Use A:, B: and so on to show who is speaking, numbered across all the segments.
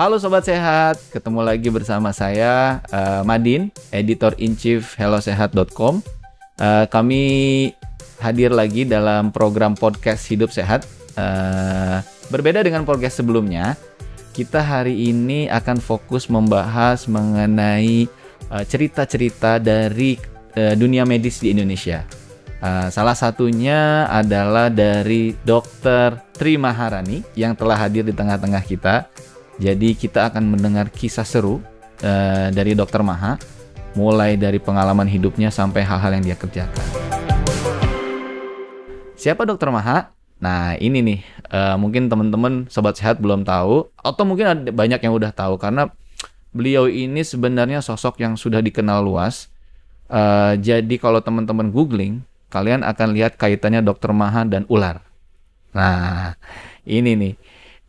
A: Halo Sobat Sehat, ketemu lagi bersama saya Madin, Editor in Chief hellosehat.com. Kami hadir lagi dalam program podcast Hidup Sehat. Berbeda dengan podcast sebelumnya, kita hari ini akan fokus membahas mengenai cerita-cerita dari dunia medis di Indonesia. Salah satunya adalah dari Dr. Tri Maharani yang telah hadir di tengah-tengah kita. Jadi kita akan mendengar kisah seru dari Dr. Maha, mulai dari pengalaman hidupnya sampai hal-hal yang dia kerjakan. Siapa Dr. Maha? Nah ini nih, mungkin teman-teman Sobat Sehat belum tahu, atau mungkin ada banyak yang udah tahu, karena beliau ini sebenarnya sosok yang sudah dikenal luas. Jadi kalau teman-teman googling, kalian akan lihat kaitannya Dr. Maha dan ular. Nah ini nih,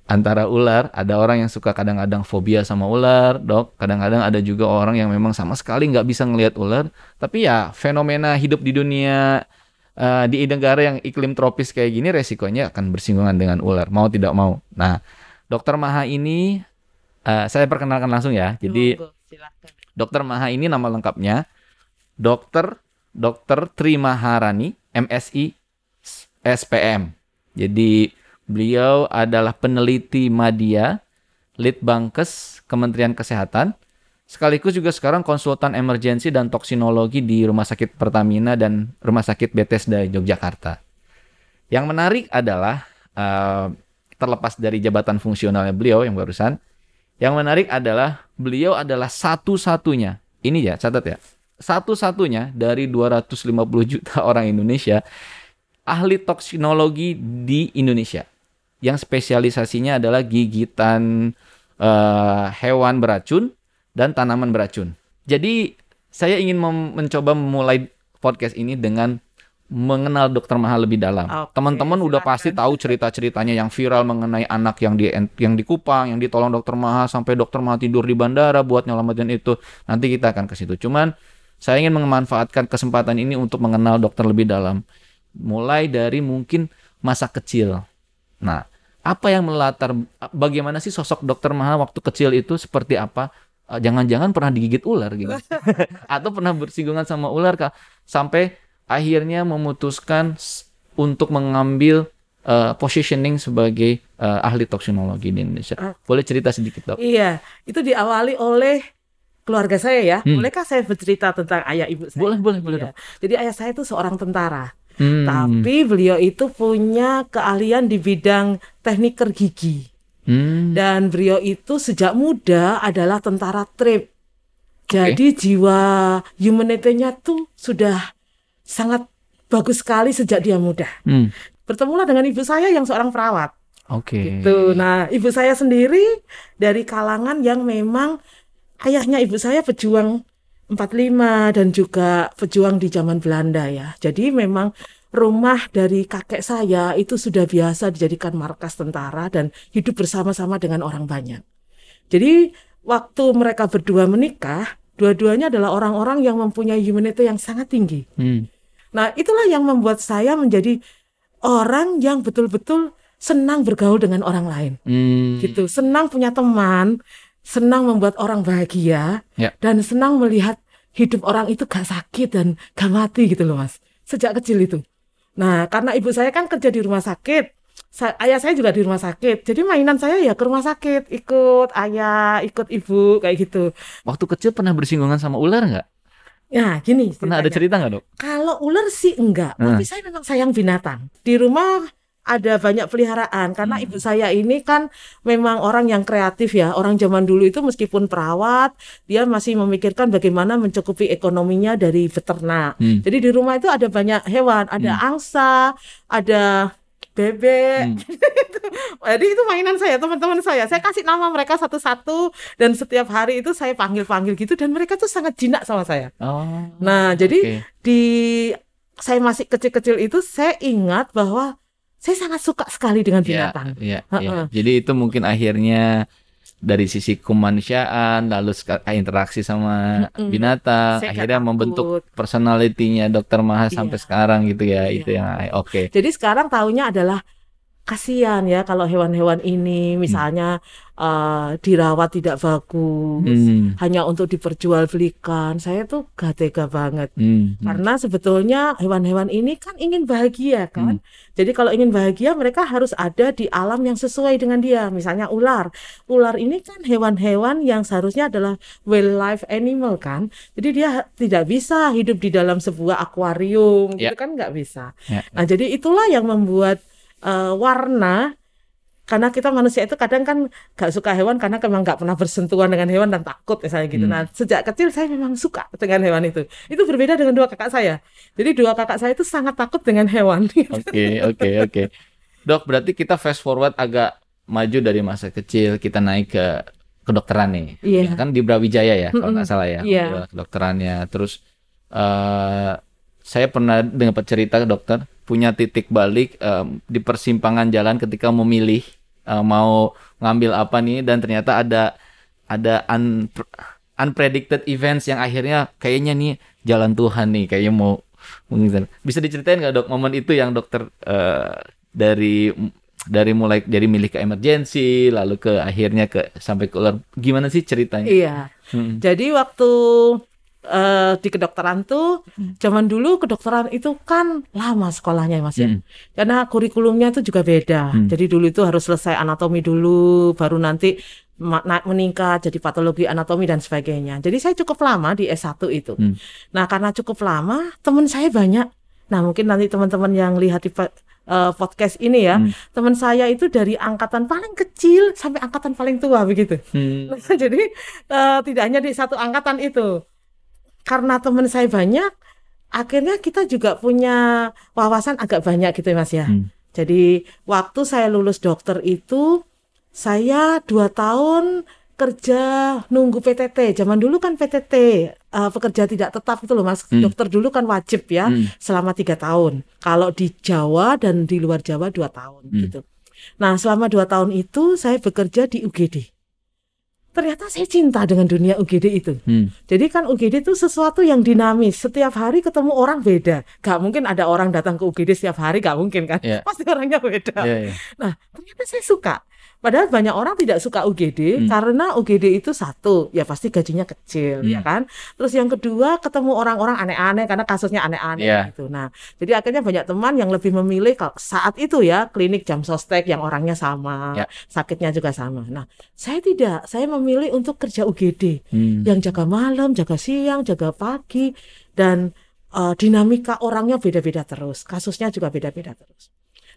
A: antara ular, ada orang yang suka kadang-kadang fobia sama ular, dok. Kadang-kadang ada juga orang yang memang sama sekali nggak bisa ngelihat ular. Tapi ya fenomena hidup di dunia, di negara yang iklim tropis kayak gini, resikonya akan bersinggungan dengan ular, mau tidak mau. Nah, Dr. Maha ini, saya perkenalkan langsung ya. Jadi, Dr. Maha ini nama lengkapnya Dr. Tri Maharani, MSI, SPM. Jadi beliau adalah peneliti Madya, Litbangkes Kementerian Kesehatan, sekaligus juga sekarang konsultan emergensi dan toksinologi di Rumah Sakit Pertamina dan Rumah Sakit Bethesda Yogyakarta. Yang menarik adalah, terlepas dari jabatan fungsionalnya beliau yang barusan, yang menarik adalah beliau adalah satu-satunya, ini ya, catat ya, satu-satunya dari 250 juta orang Indonesia, ahli toksinologi di Indonesia, yang spesialisasinya adalah gigitan hewan beracun dan tanaman beracun. Jadi saya ingin mencoba memulai podcast ini dengan mengenal Dr. Maha lebih dalam. Teman-teman udah pasti tahu cerita-ceritanya yang viral mengenai anak yang dikupang, yang ditolong Dr. Maha sampai Dr. Maha tidur di bandara buat nyelamatin itu. Nanti kita akan ke situ. Cuman saya ingin memanfaatkan kesempatan ini untuk mengenal dokter lebih dalam. Mulai dari mungkin masa kecil. Nah, apa yang bagaimana sih sosok Dr. Maha waktu kecil itu seperti apa? Jangan-jangan pernah digigit ular gitu. Atau pernah bersinggungan sama ular sampai akhirnya memutuskan untuk mengambil positioning sebagai ahli toksinologi di Indonesia. Boleh cerita sedikit, Dok?
B: Iya, itu diawali oleh keluarga saya ya. Bolehkah saya bercerita tentang ayah ibu saya?
A: Boleh,
B: Dok. Jadi ayah saya itu seorang tentara. Tapi beliau itu punya keahlian di bidang tekniker gigi. Dan beliau itu sejak muda adalah tentara trip. Jadi jiwa humanity-nya tuh sudah sangat bagus sekali sejak dia muda. Bertemulah dengan ibu saya yang seorang perawat. Gitu. Nah, ibu saya sendiri dari kalangan yang memang ayahnya ibu saya pejuang 45 dan juga pejuang di zaman Belanda ya. Jadi memang rumah dari kakek saya itu sudah biasa dijadikan markas tentara dan hidup bersama-sama dengan orang banyak. Jadi waktu mereka berdua menikah, dua-duanya adalah orang-orang yang mempunyai humanity yang sangat tinggi. Nah, itulah yang membuat saya menjadi orang yang betul-betul senang bergaul dengan orang lain. Gitu, senang punya teman, senang membuat orang bahagia, dan senang melihat hidup orang itu gak sakit dan gak mati gitu loh, Mas. Sejak kecil itu. Nah, karena ibu saya kan kerja di rumah sakit, ayah saya juga di rumah sakit. Jadi mainan saya ya ke rumah sakit, ikut ayah, ikut ibu, kayak gitu.
A: Waktu kecil pernah bersinggungan sama ular nggak?
B: Ya, gini.
A: Pernah ada cerita nggak, Dok?
B: Kalau ular sih enggak, tapi saya memang sayang binatang. Di rumah ada banyak peliharaan karena ibu saya ini kan memang orang yang kreatif ya. Orang zaman dulu itu meskipun perawat, dia masih memikirkan bagaimana mencukupi ekonominya dari beternak. Jadi di rumah itu ada banyak hewan, ada angsa, ada bebek. Jadi itu mainan saya, teman-teman saya. Saya kasih nama mereka satu-satu dan setiap hari itu saya panggil-panggil gitu dan mereka tuh sangat jinak sama saya. Nah, jadi saya masih kecil-kecil itu saya ingat bahwa saya sangat suka sekali dengan binatang.
A: Iya. Jadi itu mungkin akhirnya dari sisi kemanusiaan, lalu interaksi sama binatang, akhirnya membentuk personality-nya Dr. Maha sampai sekarang gitu ya. Itu yang Jadi sekarang tahunya adalah
B: kasihan ya kalau hewan-hewan ini misalnya dirawat tidak bagus, hanya untuk diperjualbelikan. Saya tuh gak tega banget. Karena sebetulnya hewan-hewan ini kan ingin bahagia kan. Jadi kalau ingin bahagia mereka harus ada di alam yang sesuai dengan dia. Misalnya ular. Ular ini kan hewan-hewan yang seharusnya adalah wildlife animal kan. Jadi dia tidak bisa hidup di dalam sebuah akuarium, gitu kan nggak bisa. Nah, jadi itulah yang membuat warna, karena kita manusia itu kadang kan gak suka hewan karena memang gak pernah bersentuhan dengan hewan dan takut misalnya gitu. Nah, sejak kecil saya memang suka dengan hewan itu. Itu berbeda dengan dua kakak saya. Jadi dua kakak saya itu sangat takut dengan hewan.
A: Oke. Dok, berarti kita fast forward agak maju dari masa kecil, kita naik ke kedokteran nih. Ya, kan di Brawijaya ya, kalau nggak salah ya. Kedokterannya. Terus saya pernah dengar cerita ke dokter, punya titik balik di persimpangan jalan ketika memilih mau ngambil apa nih, dan ternyata ada unpredicted events yang akhirnya kayaknya nih jalan Tuhan nih, kayaknya mau bisa diceritain nggak dok momen itu yang dokter dari mulai dari milih ke emergency lalu ke akhirnya sampai ke ular, gimana sih ceritanya?
B: Iya. Jadi waktu di kedokteran tuh, zaman dulu kedokteran itu kan lama sekolahnya Mas ya. Karena kurikulumnya itu juga beda. Jadi dulu itu harus selesai anatomi dulu, baru nanti meningkat jadi patologi anatomi dan sebagainya. Jadi saya cukup lama di S1 itu. Nah, karena cukup lama, teman saya banyak. Nah, mungkin nanti teman-teman yang lihat di podcast ini ya, teman saya itu dari angkatan paling kecil sampai angkatan paling tua begitu. Nah, jadi tidak hanya di satu angkatan itu. Karena teman saya banyak, akhirnya kita juga punya wawasan agak banyak gitu Mas ya. Jadi waktu saya lulus dokter itu, saya 2 tahun kerja nunggu PTT. Zaman dulu kan PTT, pekerja tidak tetap itu loh Mas. Dokter dulu kan wajib ya, selama 3 tahun. Kalau di Jawa dan di luar Jawa 2 tahun gitu. Nah, selama 2 tahun itu saya bekerja di UGD. Ternyata saya cinta dengan dunia UGD itu. Jadi kan UGD itu sesuatu yang dinamis. Setiap hari ketemu orang beda. Gak mungkin ada orang datang ke UGD setiap hari, gak mungkin kan. Pasti orangnya beda. Nah, ternyata saya suka. Padahal banyak orang tidak suka UGD karena UGD itu satu, ya pasti gajinya kecil, ya kan. Terus yang kedua, ketemu orang-orang aneh-aneh karena kasusnya aneh-aneh gitu. Nah, jadi akhirnya banyak teman yang lebih memilih saat itu ya klinik jam sostek yang orangnya sama, sakitnya juga sama. Nah, saya tidak, saya memilih untuk kerja UGD yang jaga malam, jaga siang, jaga pagi, dan dinamika orangnya beda-beda terus, kasusnya juga beda-beda terus.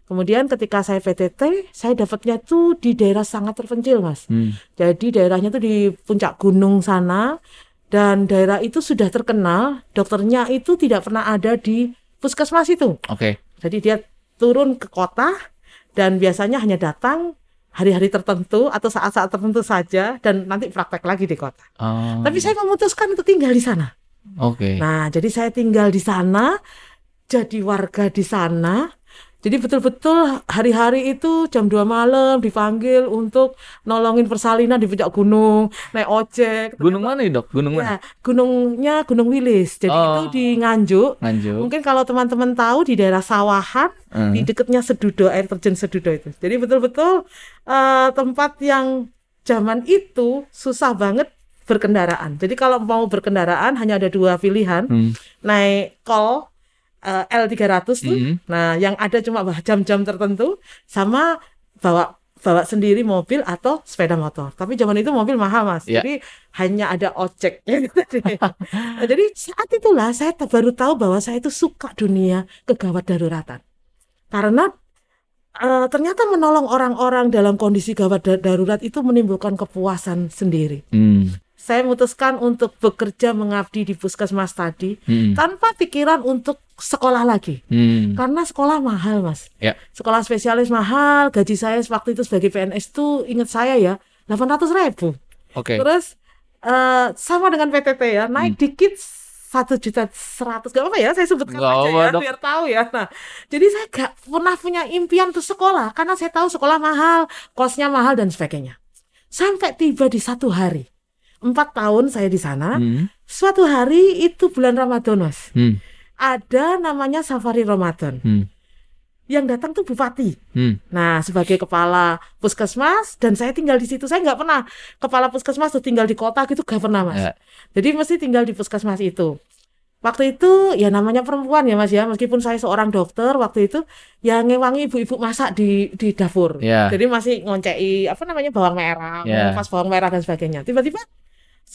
B: Kemudian ketika saya PTT, saya dapatnya tuh di daerah sangat terpencil, Mas. Jadi daerahnya tuh di puncak gunung sana, dan daerah itu sudah terkenal, dokternya itu tidak pernah ada di puskesmas itu. Jadi dia turun ke kota, dan biasanya hanya datang hari-hari tertentu atau saat-saat tertentu saja, dan nanti praktek lagi di kota. Tapi saya memutuskan untuk tinggal di sana. Nah, jadi saya tinggal di sana, jadi warga di sana. Jadi betul-betul hari-hari itu jam 2 malam dipanggil untuk nolongin persalinan di puncak gunung, naik ojek.
A: Gunung mana nih dok? Gunung mana?
B: Gunungnya Gunung Wilis. Jadi itu di Nganjuk. Mungkin kalau teman-teman tahu di daerah Sawahan, di dekatnya Sedudo, air terjun Sedudo itu. Jadi betul-betul tempat yang zaman itu susah banget berkendaraan. Jadi kalau mau berkendaraan hanya ada 2 pilihan, naik kol L300 tuh, nah yang ada cuma jam-jam tertentu, sama bawa sendiri mobil atau sepeda motor. Tapi zaman itu mobil mahal Mas, jadi hanya ada ojek. Nah, jadi saat itulah saya baru tahu bahwa saya itu suka dunia kegawat daruratan, karena ternyata menolong orang-orang dalam kondisi gawat darurat itu menimbulkan kepuasan sendiri. Saya memutuskan untuk bekerja mengabdi di puskesmas tadi tanpa pikiran untuk sekolah lagi. Karena sekolah mahal Mas. Sekolah spesialis mahal, gaji saya waktu itu sebagai PNS tuh ingat saya ya 800.000. Terus sama dengan PTT ya, naik dikit 1.100.000, gak apa ya saya sebutkan aja ya dok, biar tahu ya. Nah, jadi saya gak pernah punya impian untuk sekolah karena saya tahu sekolah mahal, kosnya mahal dan sebagainya. Sampai tiba di satu hari, 4 tahun saya di sana. Suatu hari itu bulan Ramadan Mas, ada namanya safari Ramadan. yang datang tuh bupati. Nah, sebagai kepala puskesmas, dan saya tinggal di situ. Saya nggak pernah kepala puskesmas tuh tinggal di kota gitu, nggak pernah, Mas. Jadi mesti tinggal di puskesmas itu. Waktu itu ya namanya perempuan ya, Mas ya. Meskipun saya seorang dokter, waktu itu ya ngewangi ibu-ibu masak di dapur. Jadi masih ngoncei bawang merah, ngupas bawang merah dan sebagainya. Tiba-tiba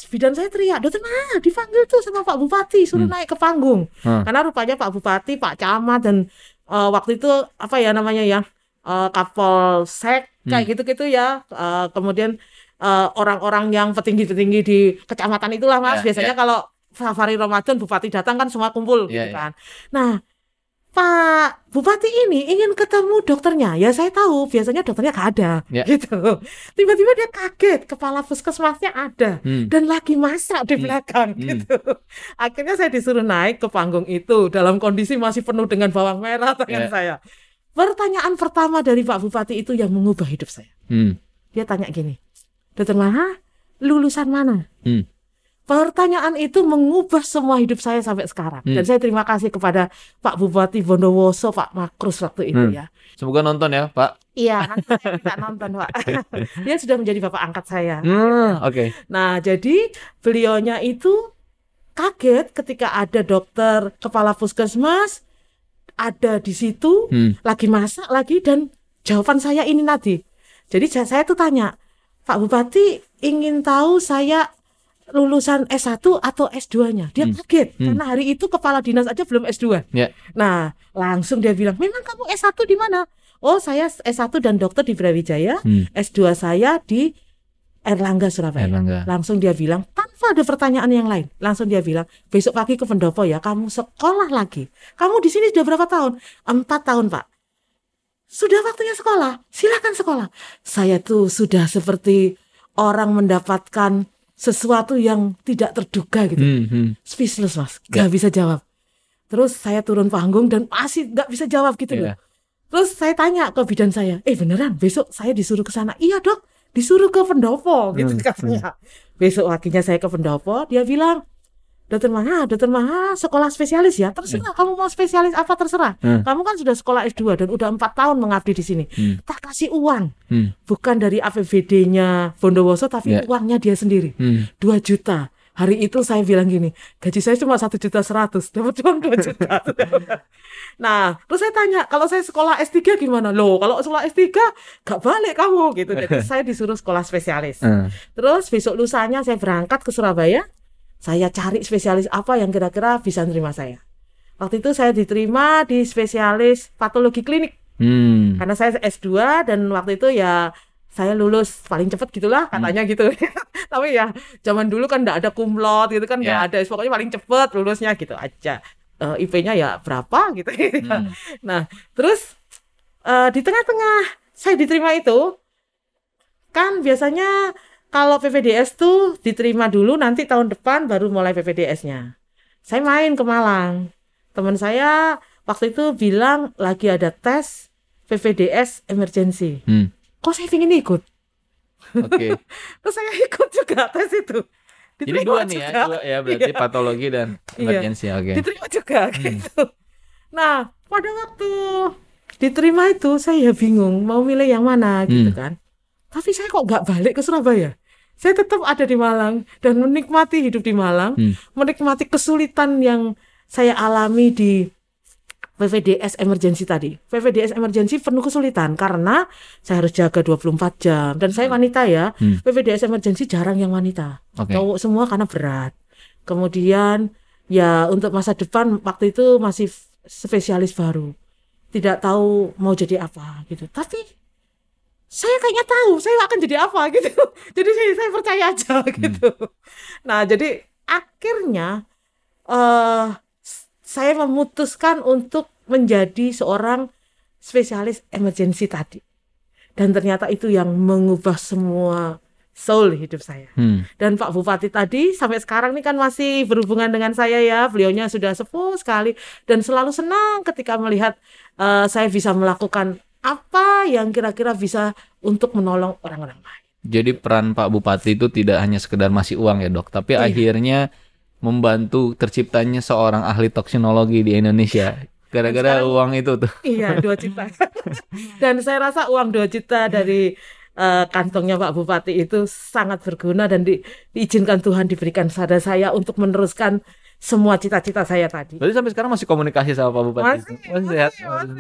B: bidan saya teriak, "Dokter Maha dipanggil tuh sama Pak Bupati, suruh naik ke panggung." Karena rupanya Pak Bupati, Pak Camat, dan waktu itu Kapolsek kayak gitu-gitu ya. Kemudian orang-orang yang petinggi-petinggi di kecamatan itulah, Mas. Biasanya kalau safari Ramadan Bupati datang kan semua kumpul gitu kan. Nah, Pak Bupati ini ingin ketemu dokternya. Ya saya tahu biasanya dokternya gak ada gitu. Tiba-tiba dia kaget, kepala puskesmasnya ada dan lagi masak di belakang gitu. Akhirnya saya disuruh naik ke panggung itu dalam kondisi masih penuh dengan bawang merah tangan saya. Pertanyaan pertama dari Pak Bupati itu yang mengubah hidup saya. Dia tanya gini, "Dokter Maha, lulusan mana?" Pertanyaan itu mengubah semua hidup saya sampai sekarang. Dan saya terima kasih kepada Pak Bupati Bondowoso, Pak Makrus waktu itu ya.
A: Semoga nonton ya, Pak.
B: Iya, nanti saya minta nonton, Pak. Dia sudah menjadi bapak angkat saya. Nah, jadi beliaunya itu kaget ketika ada dokter kepala puskesmas ada di situ, lagi masak lagi, dan jawaban saya ini tadi. Jadi saya tuh tanya, "Pak Bupati ingin tahu saya lulusan S1 atau S2-nya. Dia kaget karena hari itu kepala dinas aja belum S2. Nah, langsung dia bilang, "Memang kamu S1 di mana?" "Oh, saya S1 dan dokter di Brawijaya, S2 saya di Erlangga Surabaya." Langsung dia bilang, tanpa ada pertanyaan yang lain, langsung dia bilang, "Besok pagi ke pendopo ya, kamu sekolah lagi. Kamu di sini sudah berapa tahun?" 4 tahun, Pak. "Sudah waktunya sekolah, silakan sekolah." Saya tuh sudah seperti orang mendapatkan sesuatu yang tidak terduga gitu. Speechless, Mas, gak bisa jawab. Terus saya turun panggung dan masih gak bisa jawab gitu loh. Terus saya tanya ke bidan saya, "Beneran besok saya disuruh ke sana?" "Iya, Dok, disuruh ke pendopo," gitu katanya. Besok paginya saya ke pendopo, dia bilang, Dokter Maha sekolah spesialis ya, terserah kamu mau spesialis apa terserah. Kamu kan sudah sekolah S2 dan udah 4 tahun mengabdi di sini. Tak kasih uang, bukan dari APBD-nya Bondowoso, tapi uangnya dia sendiri, 2 juta. Hari itu saya bilang gini, gaji saya cuma 1.100.000, dapat uang 2 juta. Nah, terus saya tanya, kalau saya sekolah S3 gimana? Loh, kalau sekolah S3 gak balik kamu gitu. Jadi saya disuruh sekolah spesialis. Terus besok lusanya saya berangkat ke Surabaya. Saya cari spesialis apa yang kira-kira bisa nerima saya. Waktu itu saya diterima di spesialis patologi klinik. Karena saya S2 dan waktu itu ya saya lulus paling cepat gitulah katanya gitu. Tapi ya zaman dulu kan enggak ada cum laude gitu kan, enggak ada. Pokoknya paling cepat lulusnya gitu aja. IP-nya ya berapa gitu. Nah, terus di tengah-tengah saya diterima itu kan biasanya kalau PPDS tuh diterima dulu, nanti tahun depan baru mulai PPDS-nya. Saya main ke Malang. Teman saya waktu itu bilang lagi ada tes PPDS emergency. Kok saya ingin ikut? Terus saya ikut juga tes itu.
A: Jadi dua nih ya, berarti patologi dan emergency.
B: Diterima juga gitu. Nah, pada waktu diterima itu saya bingung mau milih yang mana gitu kan. Tapi saya kok nggak balik ke Surabaya. Saya tetap ada di Malang dan menikmati hidup di Malang, menikmati kesulitan yang saya alami di PPDS emergency tadi. PPDS emergency penuh kesulitan karena saya harus jaga 24 jam dan saya wanita ya. PPDS emergency jarang yang wanita. Cowok semua karena berat. Kemudian ya untuk masa depan waktu itu masih spesialis baru. Tidak tahu mau jadi apa gitu. Tapi saya kayaknya tahu saya akan jadi apa gitu. Jadi saya percaya aja gitu. Nah, jadi akhirnya saya memutuskan untuk menjadi seorang spesialis emergency tadi. Dan ternyata itu yang mengubah semua soul hidup saya. Dan Pak Bupati tadi sampai sekarang ini kan masih berhubungan dengan saya ya. Beliaunya sudah sepuh sekali dan selalu senang ketika melihat saya bisa melakukan apa yang kira-kira bisa untuk menolong orang-orang lain.
A: Jadi peran Pak Bupati itu tidak hanya sekedar masih uang ya, Dok, tapi akhirnya membantu terciptanya seorang ahli toksinologi di Indonesia. Gara-gara uang itu tuh.
B: Iya, 2 juta. Dan saya rasa uang 2 juta dari kantongnya Pak Bupati itu sangat berguna dan diizinkan Tuhan diberikan pada saya untuk meneruskan semua cita-cita saya tadi.
A: Berarti sampai sekarang masih komunikasi sama Pak Bupati? Masih sehat?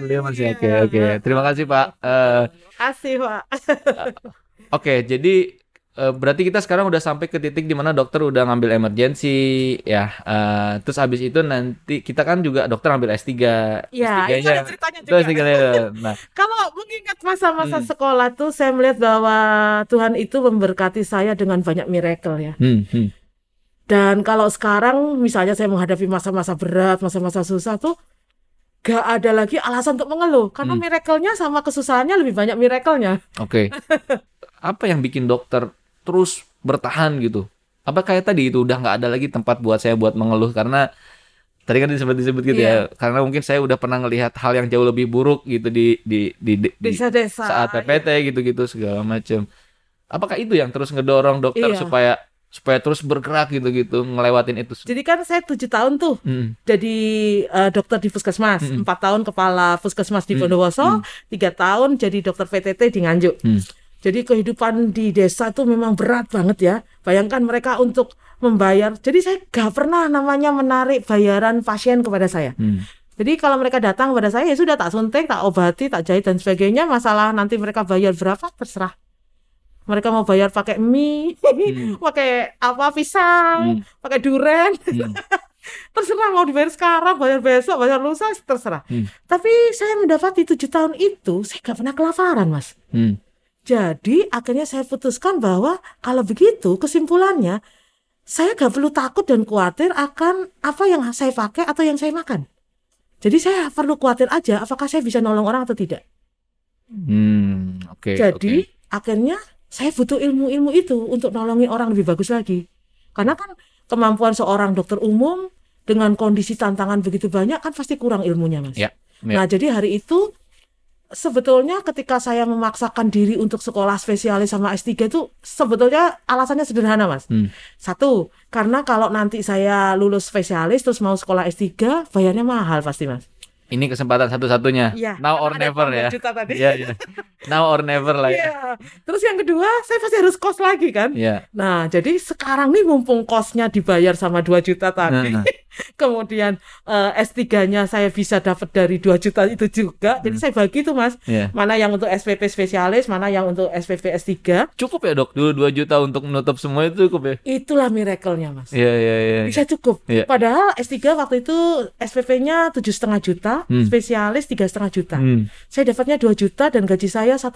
A: Masih. Oke. Terima kasih Pak.
B: Terima kasih Pak.
A: Oke, jadi berarti kita sekarang udah sampai ke titik di mana dokter udah ngambil emergency ya. Terus habis itu nanti kita kan juga dokter ambil S3.
B: Ya, itu ada ceritanya juga.
A: Nah,
B: kalau mengingat masa-masa sekolah tuh saya melihat bahwa Tuhan itu memberkati saya dengan banyak miracle ya. Dan kalau sekarang misalnya saya menghadapi masa-masa berat, masa-masa susah tuh gak ada lagi alasan untuk mengeluh karena miracle-nya sama kesusahannya lebih banyak miracle-nya.
A: Oke. Apa yang bikin dokter terus bertahan gitu? Apa kayak tadi itu udah nggak ada lagi tempat buat saya buat mengeluh karena tadi kan disebut gitu ya. Karena mungkin saya udah pernah ngelihat hal yang jauh lebih buruk gitu di
B: desa-desa
A: saat PPT gitu-gitu segala macam. Apakah itu yang terus ngedorong dokter supaya terus bergerak gitu-gitu ngelewatin itu?
B: Jadi kan saya 7 tahun tuh jadi dokter di Puskesmas, 4 tahun kepala Puskesmas di Bondowoso, 3 tahun jadi dokter PTT di Nganjuk. Jadi kehidupan di desa itu memang berat banget ya. Bayangkan mereka untuk membayar. Jadi saya gak pernah namanya menarik bayaran pasien kepada saya. Jadi kalau mereka datang kepada saya ya sudah tak suntik, tak obati, tak jahit dan sebagainya. Masalah nanti mereka bayar berapa terserah. Mereka mau bayar pakai mie, pakai apa pisang, pakai duren. Terserah mau dibayar sekarang, bayar besok, bayar lusa, terserah. Tapi saya mendapati 7 tahun itu saya gak pernah kelaparan, Mas. Jadi akhirnya saya putuskan bahwa kalau begitu kesimpulannya saya gak perlu takut dan khawatir akan apa yang saya pakai atau yang saya makan. Jadi saya perlu khawatir aja apakah saya bisa nolong orang atau tidak. Jadi akhirnya saya butuh ilmu-ilmu itu untuk nolongin orang lebih bagus lagi. Karena kan kemampuan seorang dokter umum dengan kondisi tantangan begitu banyak kan pasti kurang ilmunya, Mas. Nah jadi hari itu sebetulnya ketika saya memaksakan diri untuk sekolah spesialis sama S3 itu sebetulnya alasannya sederhana, Mas. Satu, karena kalau nanti saya lulus spesialis terus mau sekolah S3 bayarnya mahal pasti, Mas.
A: Ini kesempatan satu-satunya. Now or never ya. Now or never lah ya.
B: Terus yang kedua, saya pasti harus kos lagi kan. Nah, jadi sekarang nih mumpung kosnya dibayar sama 2 juta tadi. Kemudian S3-nya saya bisa dapat dari 2 juta itu juga. Jadi saya bagi tuh, Mas. Mana yang untuk SPP spesialis, mana yang untuk SPP S3.
A: Cukup ya, Dok? Dulu 2 juta untuk menutup semua itu cukup ya?
B: Itulah miracle-nya, Mas. Bisa cukup. Padahal S3 waktu itu SPP-nya 7,5 juta. Spesialis 3,5 juta. Saya dapatnya 2 juta dan gaji saya 1,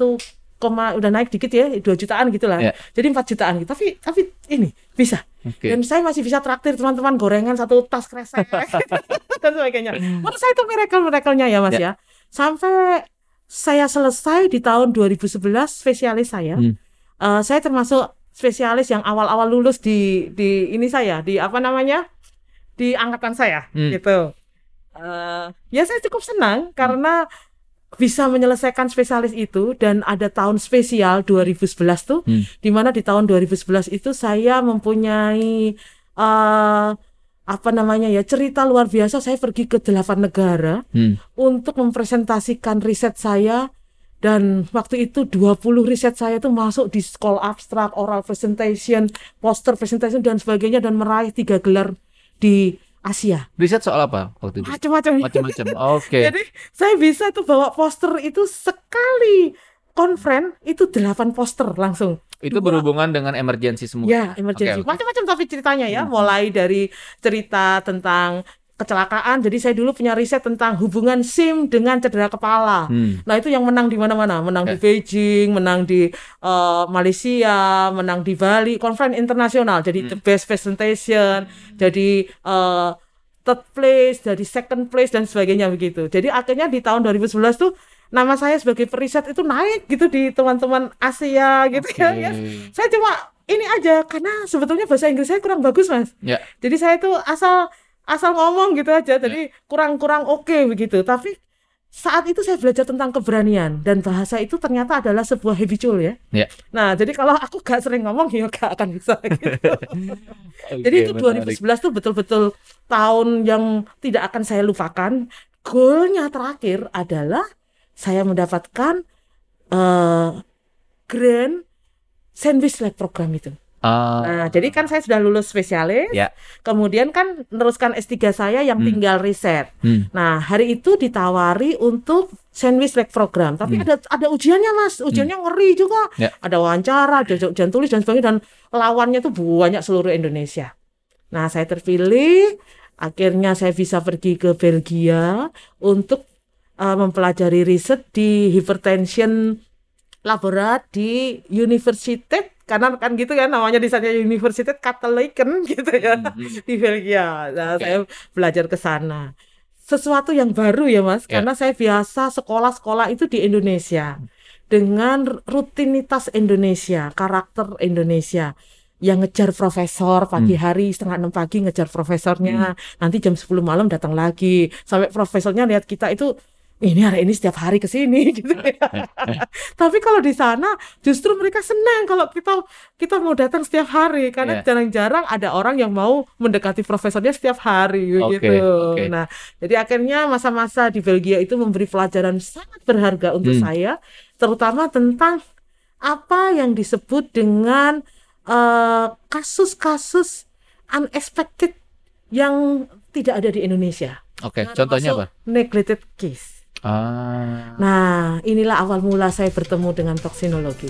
B: udah naik dikit ya, 2 jutaan gitulah. Jadi 4 jutaan gitu. Tapi ini bisa. Dan saya masih bisa traktir teman-teman gorengan 1 tas kresek dan sebagainya. Menurut saya itu miracle-nya ya, Mas ya. Sampai saya selesai di tahun 2011 spesialis saya. Saya termasuk spesialis yang awal-awal lulus di ini saya, di apa namanya? Di angkatan saya gitu. Ya saya cukup senang karena bisa menyelesaikan spesialis itu dan ada tahun spesial 2011 tuh di mana di tahun 2011 itu saya mempunyai apa namanya ya cerita luar biasa. Saya pergi ke 8 negara untuk mempresentasikan riset saya dan waktu itu 20 riset saya itu masuk di school abstract, oral presentation, poster presentation dan sebagainya dan meraih 3 gelar di Asia.
A: Riset soal apa waktu itu? Macam-macam.
B: Jadi saya bisa tuh bawa poster itu sekali conference itu 8 poster langsung.
A: Itu berhubungan dengan emergency semua.
B: Ya, emergency. Macam-macam tapi ceritanya ya, mulai dari cerita tentang kecelakaan. Jadi saya dulu punya riset tentang hubungan SIM dengan cedera kepala. Nah itu yang menang di mana-mana, menang di Beijing, menang di Malaysia, menang di Bali, conference internasional. Jadi the best presentation, jadi third place, jadi second place dan sebagainya begitu. Jadi akhirnya di tahun 2011 tuh nama saya sebagai periset itu naik gitu di teman-teman Asia gitu ya. Saya cuma ini aja karena sebetulnya bahasa Inggris saya kurang bagus, Mas. Jadi saya tuh asal ngomong gitu aja, jadi kurang oke begitu. Tapi saat itu saya belajar tentang keberanian dan bahasa itu ternyata adalah sebuah habitual ya. Nah, jadi kalau aku gak sering ngomong ya gak akan bisa gitu. Jadi itu 2011 tuh betul-betul tahun yang tidak akan saya lupakan. goalnya terakhir adalah saya mendapatkan grant sandwich lab program itu. Nah, jadi kan saya sudah lulus spesialis, kemudian kan meneruskan S3 saya yang tinggal riset. Nah, hari itu ditawari untuk sandwich lab program, tapi ada ujiannya Mas, ujiannya ngeri juga. Ada wawancara, ada ujian tulis dan sebagainya, dan lawannya tuh banyak seluruh Indonesia. Nah, saya terpilih, akhirnya saya bisa pergi ke Belgia untuk mempelajari riset di hypertension laborat di Universiteit, karena kan gitu kan namanya di sana Universiteit Katholieken gitu ya, di Belgia. Nah, saya belajar ke sana. Sesuatu yang baru ya Mas, karena saya biasa sekolah-sekolah itu di Indonesia dengan rutinitas Indonesia, karakter Indonesia. Yang ngejar profesor pagi hari 5:30 pagi ngejar profesornya, nanti jam 10 malam datang lagi sampai profesornya lihat kita itu ini hari ini setiap hari ke sini gitu ya. Tapi kalau di sana justru mereka senang kalau kita mau datang setiap hari, karena jarang-jarang ada orang yang mau mendekati profesornya setiap hari gitu. Nah, jadi akhirnya masa-masa di Belgia itu memberi pelajaran sangat berharga untuk saya, terutama tentang apa yang disebut dengan kasus-kasus unexpected yang tidak ada di Indonesia.
A: Contohnya apa?
B: Neglected case. Nah, inilah awal mula saya bertemu dengan toksinologi.